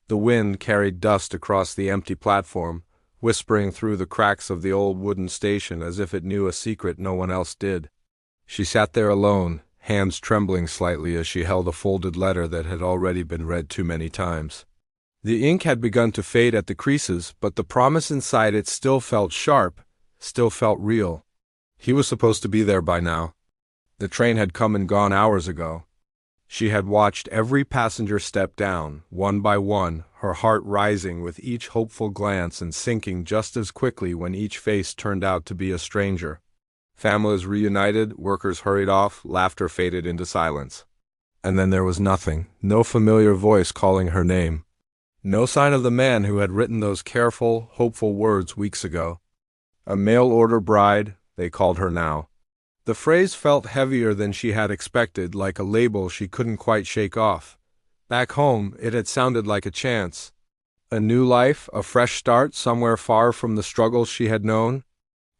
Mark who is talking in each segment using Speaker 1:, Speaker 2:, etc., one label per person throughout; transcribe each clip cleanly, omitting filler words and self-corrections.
Speaker 1: The wind carried dust across the empty platform, whispering through the cracks of the old wooden station as if it knew a secret no one else did. She sat there alone, hands trembling slightly as she held a folded letter that had already been read too many times. The ink had begun to fade at the creases, but the promise inside it still felt sharp, still felt real. He was supposed to be there by now. The train had come and gone hours ago. She had watched every passenger step down, one by one, her heart rising with each hopeful glance and sinking just as quickly when each face turned out to be a stranger. Families reunited, workers hurried off, laughter faded into silence. And then there was nothing, no familiar voice calling her name. No sign of the man who had written those careful, hopeful words weeks ago. A mail-order bride, they called her now. The phrase felt heavier than she had expected, like a label she couldn't quite shake off. Back home, it had sounded like a chance. A new life, a fresh start somewhere far from the struggles she had known.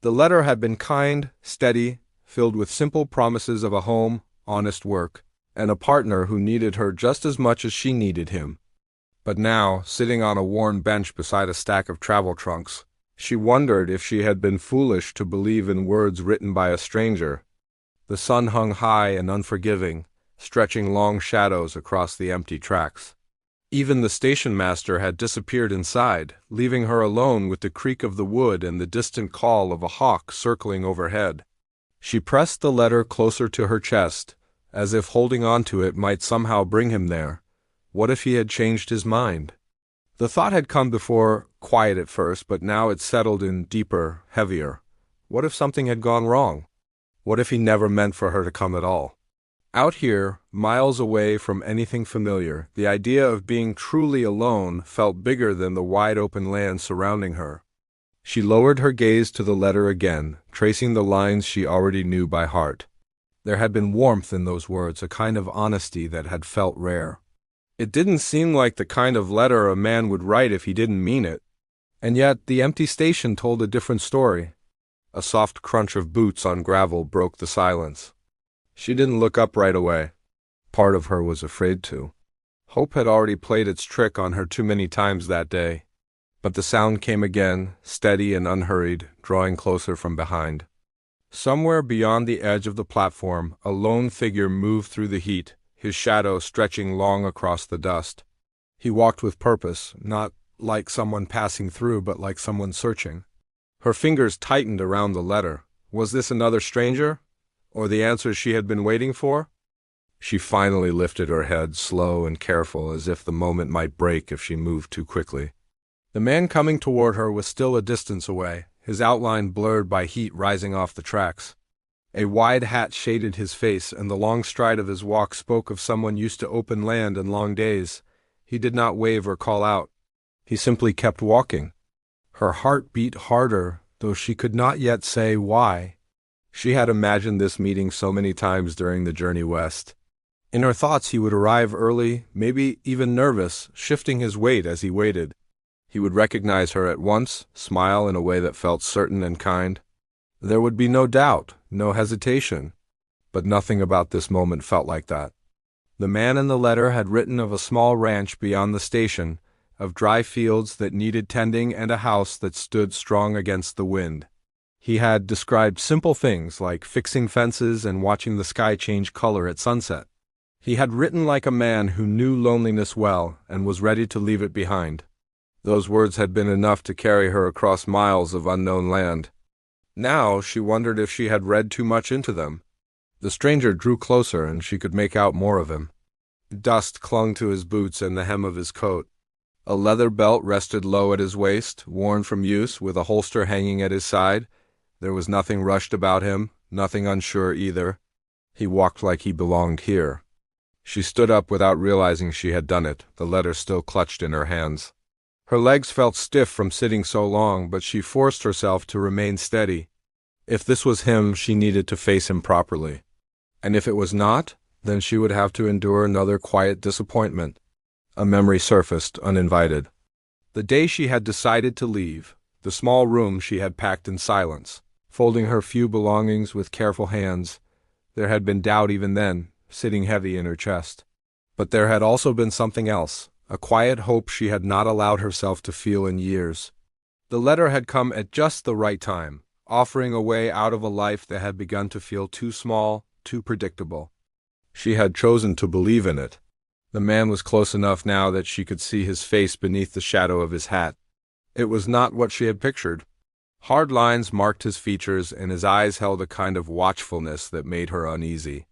Speaker 1: The letter had been kind, steady, filled with simple promises of a home, honest work, and a partner who needed her just as much as she needed him. But now, sitting on a worn bench beside a stack of travel trunks, she wondered if she had been foolish to believe in words written by a stranger. The sun hung high and unforgiving, stretching long shadows across the empty tracks. Even the station master had disappeared inside, leaving her alone with the creak of the wood and the distant call of a hawk circling overhead. She pressed the letter closer to her chest, as if holding on to it might somehow bring him there. What if he had changed his mind? The thought had come before, quiet at first, but now it settled in deeper, heavier. What if something had gone wrong? What if he never meant for her to come at all? Out here, miles away from anything familiar, the idea of being truly alone felt bigger than the wide-open land surrounding her. She lowered her gaze to the letter again, tracing the lines she already knew by heart. There had been warmth in those words, a kind of honesty that had felt rare. It didn't seem like the kind of letter a man would write if he didn't mean it. And yet, the empty station told a different story. A soft crunch of boots on gravel broke the silence. She didn't look up right away. Part of her was afraid to. Hope had already played its trick on her too many times that day. But the sound came again, steady and unhurried, drawing closer from behind. Somewhere beyond the edge of the platform, a lone figure moved through the heat, his shadow stretching long across the dust. He walked with purpose, not like someone passing through, but like someone searching. Her fingers tightened around the letter. Was this another stranger? Or the answer she had been waiting for? She finally lifted her head, slow and careful, as if the moment might break if she moved too quickly. The man coming toward her was still a distance away, his outline blurred by heat rising off the tracks. A wide hat shaded his face, and the long stride of his walk spoke of someone used to open land and long days. He did not wave or call out. He simply kept walking. Her heart beat harder, though she could not yet say why. She had imagined this meeting so many times during the journey west. In her thoughts he would arrive early, maybe even nervous, shifting his weight as he waited. He would recognize her at once, smile in a way that felt certain and kind. There would be no doubt, no hesitation. But nothing about this moment felt like that. The man in the letter had written of a small ranch beyond the station, of dry fields that needed tending and a house that stood strong against the wind. He had described simple things like fixing fences and watching the sky change color at sunset. He had written like a man who knew loneliness well and was ready to leave it behind. Those words had been enough to carry her across miles of unknown land. Now she wondered if she had read too much into them. The stranger drew closer, and she could make out more of him. Dust clung to his boots and the hem of his coat. A leather belt rested low at his waist, worn from use, with a holster hanging at his side. There was nothing rushed about him, nothing unsure either. He walked like he belonged here. She stood up without realizing she had done it, the letter still clutched in her hands. Her legs felt stiff from sitting so long, but she forced herself to remain steady. If this was him, she needed to face him properly. And if it was not, then she would have to endure another quiet disappointment. A memory surfaced, uninvited. The day she had decided to leave, the small room she had packed in silence, folding her few belongings with careful hands. There had been doubt even then, sitting heavy in her chest. But there had also been something else, a quiet hope she had not allowed herself to feel in years. The letter had come at just the right time, offering a way out of a life that had begun to feel too small, too predictable. She had chosen to believe in it. The man was close enough now that she could see his face beneath the shadow of his hat. It was not what she had pictured. Hard lines marked his features, and his eyes held a kind of watchfulness that made her uneasy.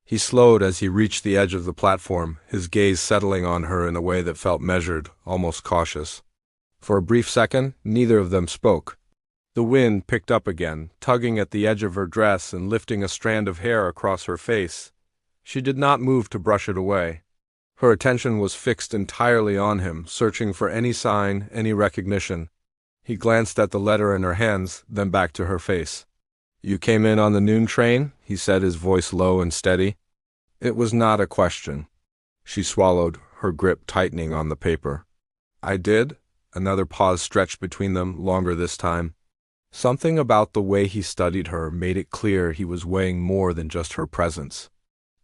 Speaker 1: He slowed as he reached the edge of the platform, his gaze settling on her in a way that felt measured, almost cautious. For a brief second, neither of them spoke. The wind picked up again, tugging at the edge of her dress and lifting a strand of hair across her face. She did not move to brush it away. Her attention was fixed entirely on him, searching for any sign, any recognition. He glanced at the letter in her hands, then back to her face. "You came in on the noon train?" he said, his voice low and steady. It was not a question. She swallowed, her grip tightening on the paper. "I did?" Another pause stretched between them, longer this time. Something about the way he studied her made it clear he was weighing more than just her presence.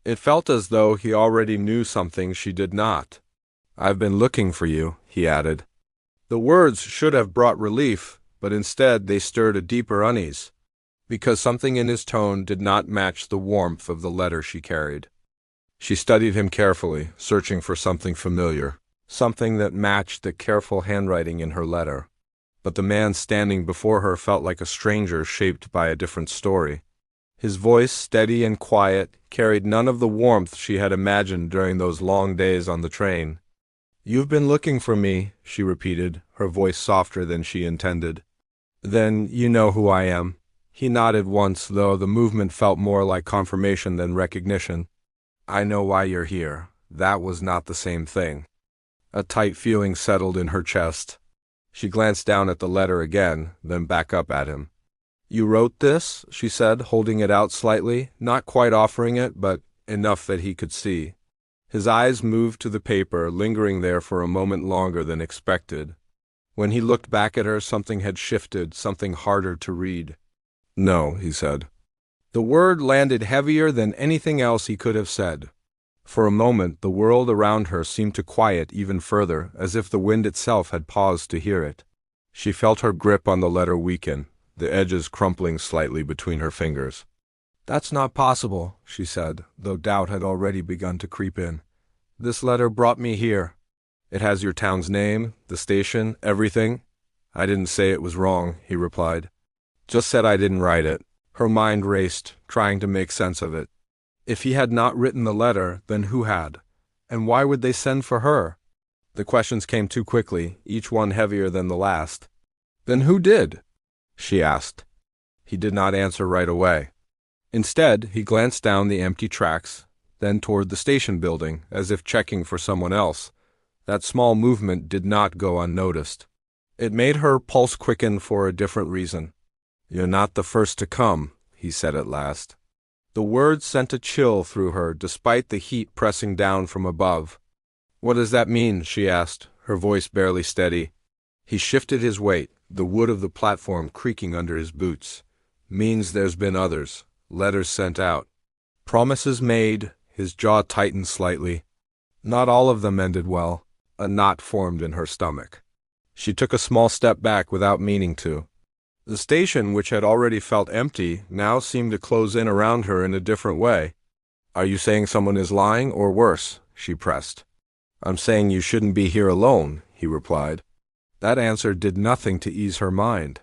Speaker 1: It felt as though he already knew something she did not. "I've been looking for you," he added. The words should have brought relief, but instead they stirred a deeper unease, because something in his tone did not match the warmth of the letter she carried. She studied him carefully, searching for something familiar, something that matched the careful handwriting in her letter. But the man standing before her felt like a stranger shaped by a different story. His voice, steady and quiet, carried none of the warmth she had imagined during those long days on the train. "You've been looking for me," she repeated, her voice softer than she intended. "Then you know who I am." He nodded once, though the movement felt more like confirmation than recognition. "I know why you're here." That was not the same thing. A tight feeling settled in her chest. She glanced down at the letter again, then back up at him. "You wrote this?" she said, holding it out slightly, not quite offering it, but enough that he could see. His eyes moved to the paper, lingering there for a moment longer than expected. When he looked back at her, something had shifted, something harder to read. "No," he said. The word landed heavier than anything else he could have said. For a moment, the world around her seemed to quiet even further, as if the wind itself had paused to hear it. She felt her grip on the letter weaken, the edges crumpling slightly between her fingers. "That's not possible," she said, though doubt had already begun to creep in. "This letter brought me here. It has your town's name, the station, everything." "I didn't say it was wrong," he replied. "Just said I didn't write it." Her mind raced, trying to make sense of it. If he had not written the letter, then who had? And why would they send for her? The questions came too quickly, each one heavier than the last. "Then who did?" she asked. He did not answer right away. Instead, he glanced down the empty tracks, then toward the station building, as if checking for someone else. That small movement did not go unnoticed. It made her pulse quicken for a different reason. "You're not the first to come," he said at last. The words sent a chill through her, despite the heat pressing down from above. "What does that mean?" she asked, her voice barely steady. He shifted his weight, the wood of the platform creaking under his boots. "Means there's been others. Letters sent out. Promises made." His jaw tightened slightly. Not all of them ended well. A knot formed in her stomach. She took a small step back without meaning to. The station, which had already felt empty, now seemed to close in around her in a different way. "Are you saying someone is lying, or worse?" she pressed. "I'm saying you shouldn't be here alone," he replied. That answer did nothing to ease her mind.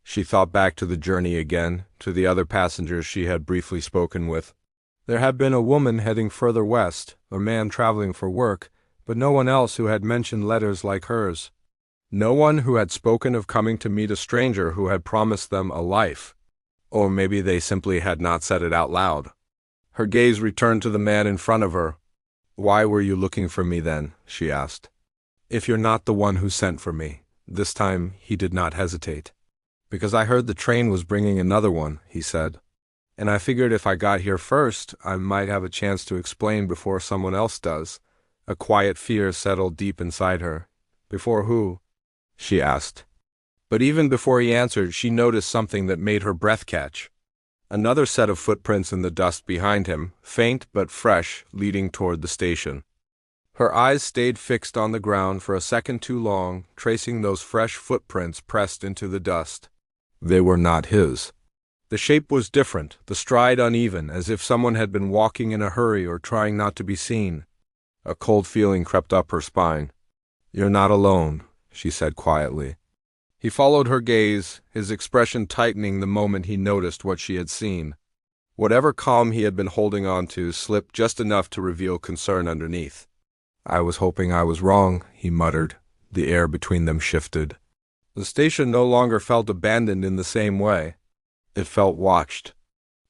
Speaker 1: She thought back to the journey again, to the other passengers she had briefly spoken with. There had been a woman heading further west, a man traveling for work, but no one else who had mentioned letters like hers. No one who had spoken of coming to meet a stranger who had promised them a life. Or maybe they simply had not said it out loud. Her gaze returned to the man in front of her. "Why were you looking for me then?" she asked. "If you're not the one who sent for me." This time he did not hesitate. "Because I heard the train was bringing another one," he said. "And I figured if I got here first, I might have a chance to explain before someone else does." A quiet fear settled deep inside her. "Before who?" she asked. But even before he answered, she noticed something that made her breath catch. Another set of footprints in the dust behind him, faint but fresh, leading toward the station. Her eyes stayed fixed on the ground for a second too long, tracing those fresh footprints pressed into the dust. They were not his. The shape was different, the stride uneven, as if someone had been walking in a hurry or trying not to be seen. A cold feeling crept up her spine. "You're not alone," she said quietly. He followed her gaze, his expression tightening the moment he noticed what she had seen. Whatever calm he had been holding on to slipped just enough to reveal concern underneath. "I was hoping I was wrong," he muttered. The air between them shifted. The station no longer felt abandoned in the same way. It felt watched.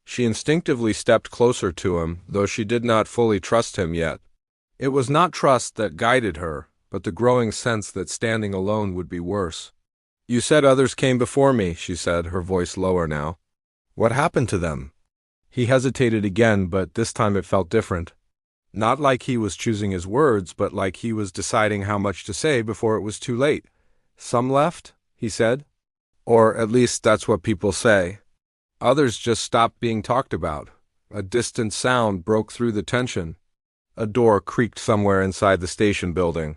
Speaker 1: She instinctively stepped closer to him, though she did not fully trust him yet. It was not trust that guided her, but the growing sense that standing alone would be worse. "You said others came before me," she said, her voice lower now. "What happened to them?" He hesitated again, but this time it felt different. Not like he was choosing his words, but like he was deciding how much to say before it was too late. "Some left," he said. "Or at least that's what people say. Others just stopped being talked about." A distant sound broke through the tension. A door creaked somewhere inside the station building.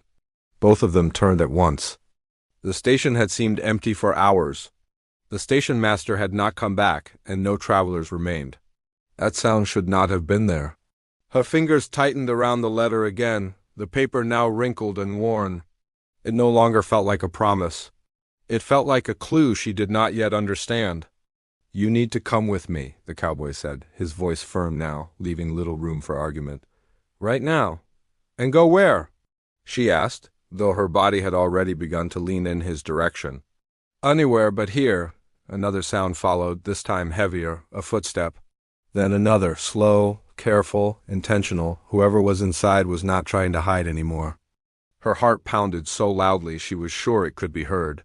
Speaker 1: Both of them turned at once. The station had seemed empty for hours. The station master had not come back, and no travelers remained. That sound should not have been there. Her fingers tightened around the letter again, the paper now wrinkled and worn. It no longer felt like a promise. It felt like a clue she did not yet understand. "You need to come with me," the cowboy said, his voice firm now, leaving little room for argument. "Right now." "And go where?" she asked, though her body had already begun to lean in his direction. "Anywhere but here." Another sound followed, this time heavier, a footstep. Then another, slow, careful, intentional. Whoever was inside was not trying to hide anymore. Her heart pounded so loudly she was sure it could be heard.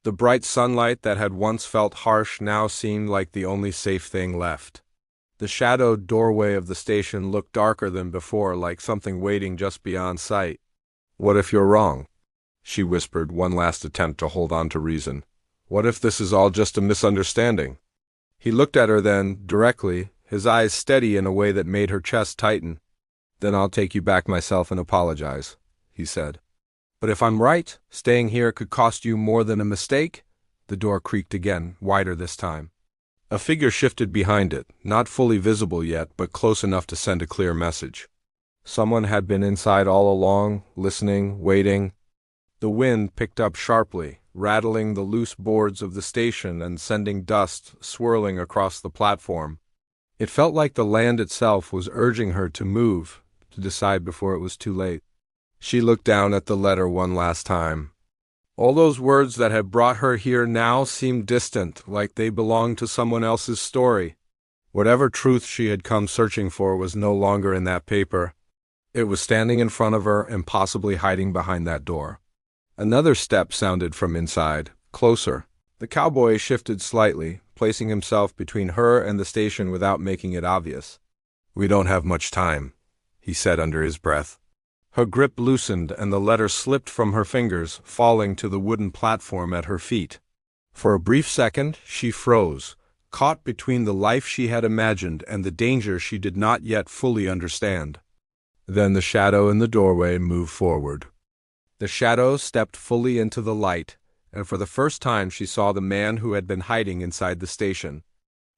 Speaker 1: The bright sunlight that had once felt harsh now seemed like the only safe thing left. The shadowed doorway of the station looked darker than before, like something waiting just beyond sight. "What if you're wrong?" she whispered, one last attempt to hold on to reason. "What if this is all just a misunderstanding?" He looked at her then, directly, his eyes steady in a way that made her chest tighten. "Then I'll take you back myself and apologize," he said. "But if I'm right, staying here could cost you more than a mistake?" The door creaked again, wider this time. A figure shifted behind it, not fully visible yet, but close enough to send a clear message. Someone had been inside all along, listening, waiting. The wind picked up sharply, rattling the loose boards of the station and sending dust swirling across the platform. It felt like the land itself was urging her to move, to decide before it was too late. She looked down at the letter one last time. All those words that had brought her here now seemed distant, like they belonged to someone else's story. Whatever truth she had come searching for was no longer in that paper. It was standing in front of her and possibly hiding behind that door. Another step sounded from inside, closer. The cowboy shifted slightly, placing himself between her and the station without making it obvious. "We don't have much time," he said under his breath. Her grip loosened and the letter slipped from her fingers, falling to the wooden platform at her feet. For a brief second, she froze, caught between the life she had imagined and the danger she did not yet fully understand. Then the shadow in the doorway moved forward. The shadow stepped fully into the light, and for the first time she saw the man who had been hiding inside the station.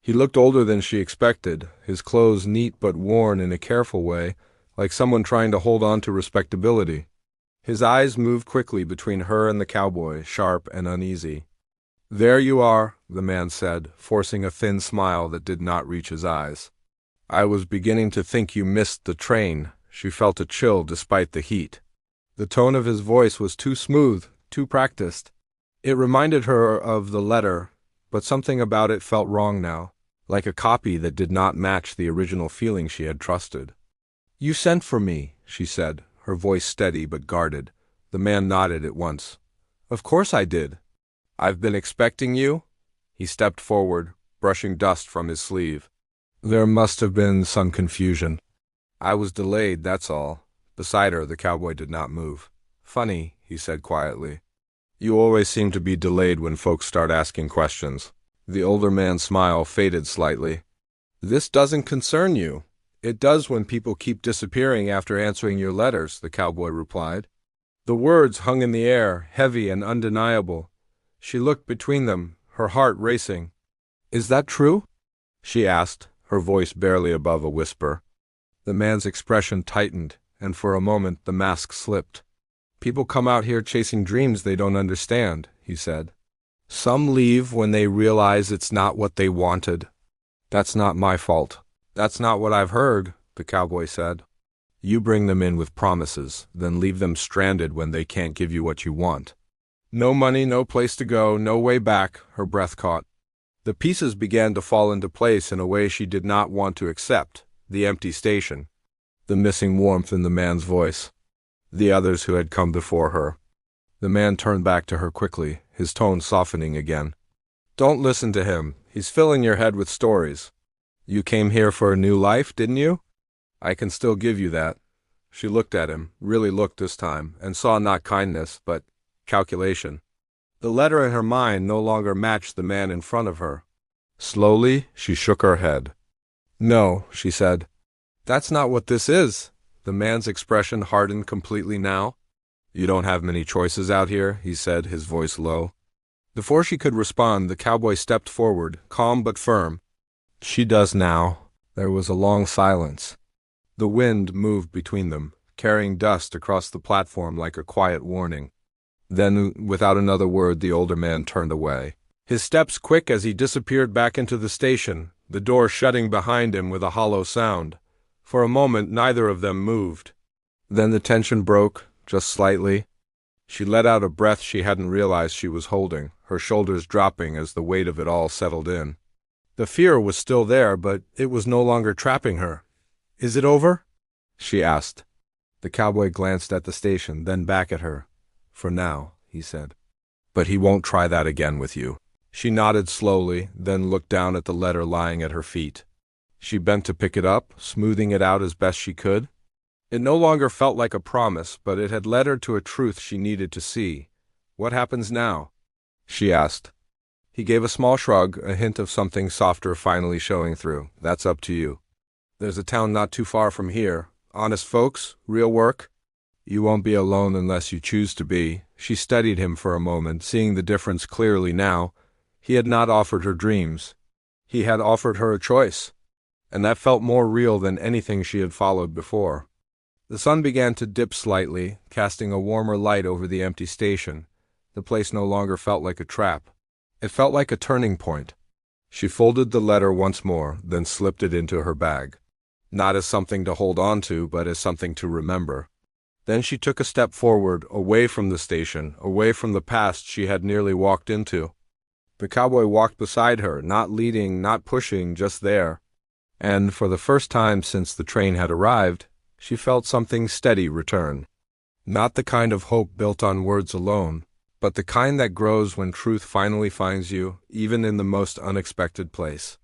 Speaker 1: He looked older than she expected, his clothes neat but worn in a careful way, like someone trying to hold on to respectability. His eyes moved quickly between her and the cowboy, sharp and uneasy. "There you are," the man said, forcing a thin smile that did not reach his eyes. "I was beginning to think you missed the train." She felt a chill despite the heat. The tone of his voice was too smooth, too practiced. It reminded her of the letter, but something about it felt wrong now, like a copy that did not match the original feeling she had trusted. "You sent for me," she said, her voice steady but guarded. The man nodded at once. "Of course I did." "I've been expecting you?" He stepped forward, brushing dust from his sleeve. "There must have been some confusion. I was delayed, that's all." Beside her, the cowboy did not move. "Funny," he said quietly. "You always seem to be delayed when folks start asking questions." The older man's smile faded slightly. "This doesn't concern you." It does when people keep disappearing after answering your letters, the cowboy replied. The words hung in the air, heavy and undeniable. She looked between them, her heart racing. Is that true? She asked, her voice barely above a whisper. The man's expression tightened, and for a moment the mask slipped. People come out here chasing dreams they don't understand, he said. Some leave when they realize it's not what they wanted. That's not my fault. That's not what I've heard, the cowboy said. You bring them in with promises, then leave them stranded when they can't give you what you want. No money, no place to go, no way back, her breath caught. The pieces began to fall into place in a way she did not want to accept. The empty station. The missing warmth in the man's voice. The others who had come before her. The man turned back to her quickly, his tone softening again. Don't listen to him. He's filling your head with stories. You came here for a new life, didn't you? I can still give you that. She looked at him, really looked this time, and saw not kindness, but calculation. The letter in her mind no longer matched the man in front of her. Slowly, she shook her head. No, she said. That's not what this is. The man's expression hardened completely now. You don't have many choices out here, he said, his voice low. Before she could respond, the cowboy stepped forward, calm but firm. She does now. There was a long silence. The wind moved between them, carrying dust across the platform like a quiet warning. Then, without another word, the older man turned away. His steps quick as he disappeared back into the station, the door shutting behind him with a hollow sound. For a moment, neither of them moved. Then the tension broke, just slightly. She let out a breath she hadn't realized she was holding, her shoulders dropping as the weight of it all settled in. The fear was still there, but it was no longer trapping her. Is it over? She asked. The cowboy glanced at the station, then back at her. For now, he said. But he won't try that again with you. She nodded slowly, then looked down at the letter lying at her feet. She bent to pick it up, smoothing it out as best she could. It no longer felt like a promise, but it had led her to a truth she needed to see. What happens now? She asked. He gave a small shrug, a hint of something softer finally showing through. That's up to you. There's a town not too far from here. Honest folks, real work. You won't be alone unless you choose to be. She studied him for a moment, seeing the difference clearly now. He had not offered her dreams. He had offered her a choice. And that felt more real than anything she had followed before. The sun began to dip slightly, casting a warmer light over the empty station. The place no longer felt like a trap. It felt like a turning point. She folded the letter once more, then slipped it into her bag. Not as something to hold on to, but as something to remember. Then she took a step forward, away from the station, away from the past she had nearly walked into. The cowboy walked beside her, not leading, not pushing, just there. And, for the first time since the train had arrived, she felt something steady return. Not the kind of hope built on words alone, but the kind that grows when truth finally finds you, even in the most unexpected place.